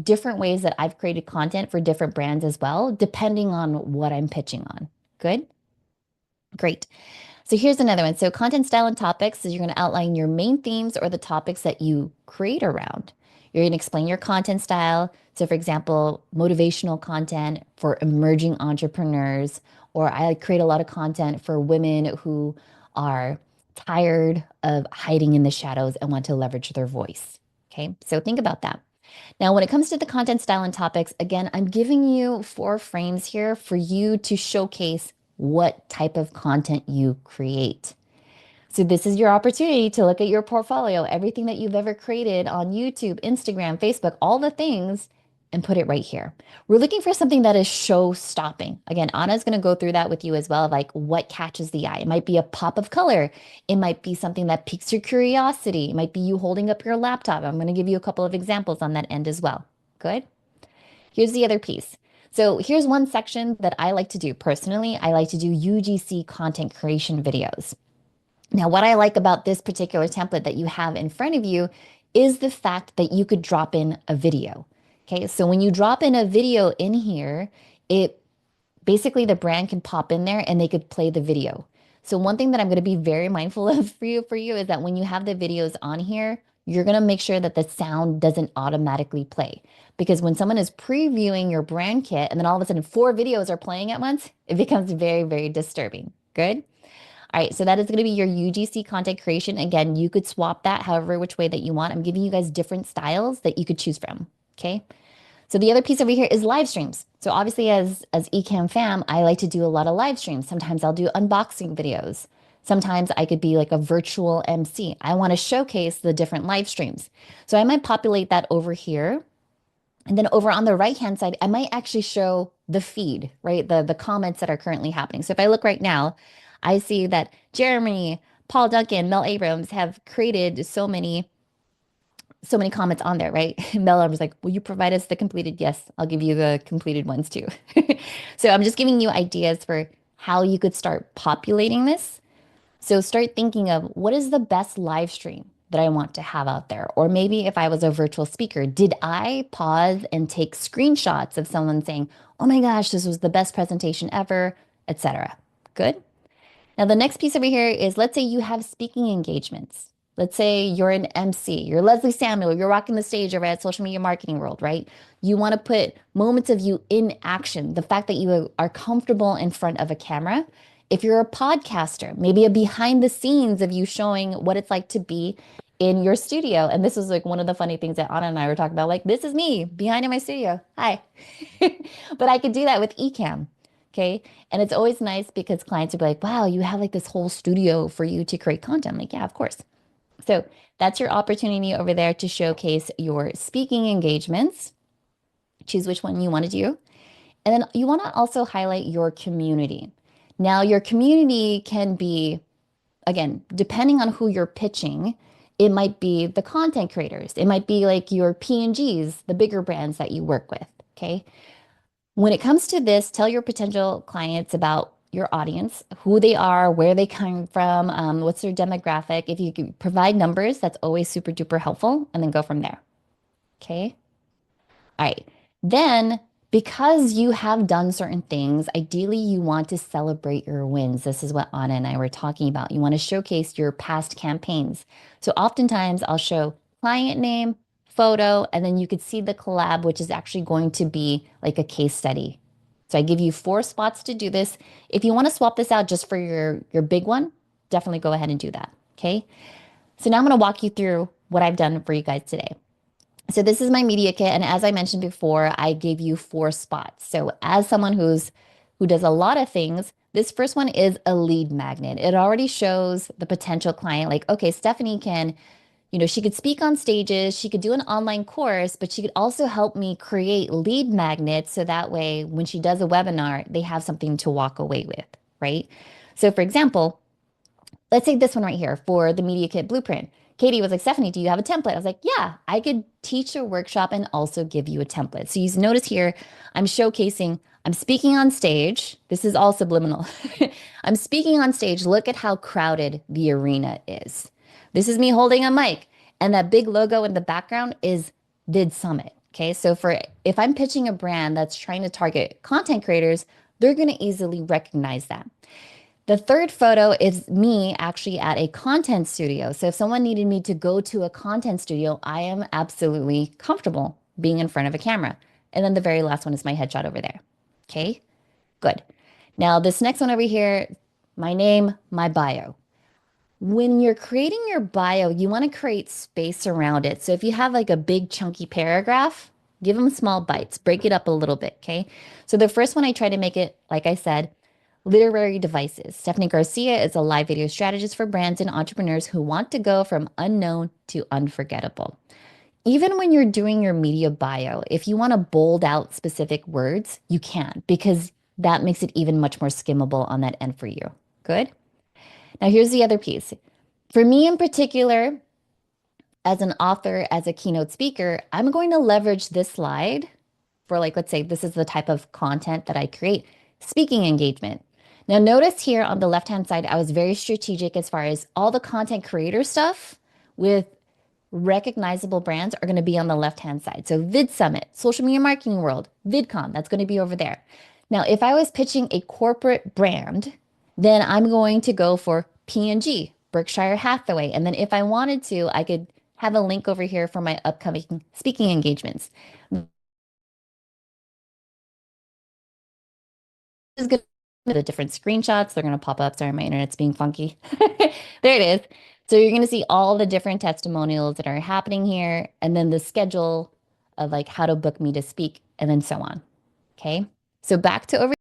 different ways that I've created content for different brands as well, depending on what I'm pitching on. Good? Great. So here's another one. So content style and topics. So you're going to outline your main themes or the topics that you create around. You're going to explain your content style. So for example, motivational content for emerging entrepreneurs, or I create a lot of content for women who are tired of hiding in the shadows and want to leverage their voice. Okay. So think about that. Now, when it comes to the content style and topics, again, I'm giving you 4 frames here for you to showcase what type of content you create. So this is your opportunity to look at your portfolio, everything that you've ever created on YouTube, Instagram, Facebook, all the things, and put it right here. We're looking for something that is show stopping. Again, Anna's going to go through that with you as well, like what catches the eye. It might be a pop of color. It might be something that piques your curiosity. It might be you holding up your laptop. I'm going to give you a couple of examples on that end as well. Good. Here's the other piece. So here's one section that I like to do personally. I like to do UGC content creation videos. Now, what I like about this particular template that you have in front of you is the fact that you could drop in a video. Okay, so when you drop in a video in here, it basically the brand can pop in there and they could play the video. So one thing that I'm going to be very mindful of for you is that when you have the videos on here, you're going to make sure that the sound doesn't automatically play. Because when someone is previewing your brand kit and then all of a sudden 4 videos are playing at once, it becomes very, very disturbing. Good. All right, so that is going to be your UGC content creation. Again, you could swap that however which way that you want. I'm giving you guys different styles that you could choose from. Okay. So the other piece over here is live streams. So obviously as Ecamm fam, I like to do a lot of live streams. Sometimes I'll do unboxing videos. Sometimes I could be like a virtual MC. I want to showcase the different live streams. So I might populate that over here. And then over on the right-hand side, I might actually show the feed, right? The comments that are currently happening. So if I look right now, I see that Jeremy, Paul Duncan, Mel Abrams have created so many comments on there, right? Mel was like, will you provide us the completed? Yes, I'll give you the completed ones too. So I'm just giving you ideas for how you could start populating this. So start thinking of what is the best live stream that I want to have out there? Or maybe if I was a virtual speaker, did I pause and take screenshots of someone saying, oh my gosh, this was the best presentation ever, etc. Good. Now, the next piece over here is let's say you have speaking engagements. Let's say you're an MC, you're Leslie Samuel, you're rocking the stage over at Social Media Marketing World, right? You want to put moments of you in action, the fact that you are comfortable in front of a camera. If you're a podcaster, maybe a behind the scenes of you showing what it's like to be in your studio. And this was like one of the funny things that Anna and I were talking about, like, this is me behind in my studio. Hi. But I could do that with Ecamm. Okay. And it's always nice because clients will be like, wow, you have like this whole studio for you to create content. I'm like, yeah, of course. So that's your opportunity over there to showcase your speaking engagements. Choose which one you want to do. And then you want to also highlight your community. Now, your community can be, again, depending on who you're pitching, it might be the content creators. It might be like your P&Gs, the bigger brands that you work with. Okay. When it comes to this, tell your potential clients about your audience, who they are, where they come from, what's their demographic. If you can provide numbers, that's always super duper helpful, and then go from there. Okay. All right. Then, because you have done certain things, ideally you want to celebrate your wins. This is what Anna and I were talking about. You want to showcase your past campaigns. So oftentimes I'll show client name, photo, and then you could see the collab, which is actually going to be like a case study. So I give you 4 spots to do this. If you want to swap this out just for your big one, definitely go ahead and do that. Okay. So now I'm going to walk you through what I've done for you guys today. So this is my media kit. And as I mentioned before, I gave you 4 spots. So as someone who does a lot of things, this first one is a lead magnet. It already shows the potential client like, okay, Stephanie can, she could speak on stages, she could do an online course, but she could also help me create lead magnets. So that way, when she does a webinar, they have something to walk away with, right? So for example, let's take this one right here for the Media Kit Blueprint. Katie was like, Stephanie, do you have a template? I was like, yeah, I could teach a workshop and also give you a template. So you notice here, I'm showcasing, I'm speaking on stage. This is all subliminal. I'm speaking on stage. Look at how crowded the arena is. This is me holding a mic. And that big logo in the background is Vid Summit. Okay, so for if I'm pitching a brand that's trying to target content creators, they're going to easily recognize that. The third photo is me actually at a content studio. So if someone needed me to go to a content studio, I am absolutely comfortable being in front of a camera. And then the very last one is my headshot over there. Okay, good. Now, this next one over here, my name, my bio. When you're creating your bio, you want to create space around it. So if you have like a big chunky paragraph, give them small bites, break it up a little bit, okay? So the first one I try to make it, like I said, literary devices. Stephanie Garcia is a live video strategist for brands and entrepreneurs who want to go from unknown to unforgettable. Even when you're doing your media bio, if you want to bold out specific words, you can because that makes it even much more skimmable on that end for you. Good. Now, here's the other piece. For me in particular, as an author, as a keynote speaker, I'm going to leverage this slide for, like, let's say this is the type of content that I create, speaking engagement. Now, notice here on the left-hand side, I was very strategic as far as all the content creator stuff with recognizable brands are going to be on the left-hand side. So Vid Summit, Social Media Marketing World, VidCon, that's going to be over there. Now, if I was pitching a corporate brand, then I'm going to go for P&G, Berkshire Hathaway. And then if I wanted to, I could have a link over here for my upcoming speaking engagements. This is going to be the different screenshots. They're going to pop up. Sorry, my internet's being funky. There it is. So you're going to see all the different testimonials that are happening here, and then the schedule of like how to book me to speak, and then so on. Okay. So back to over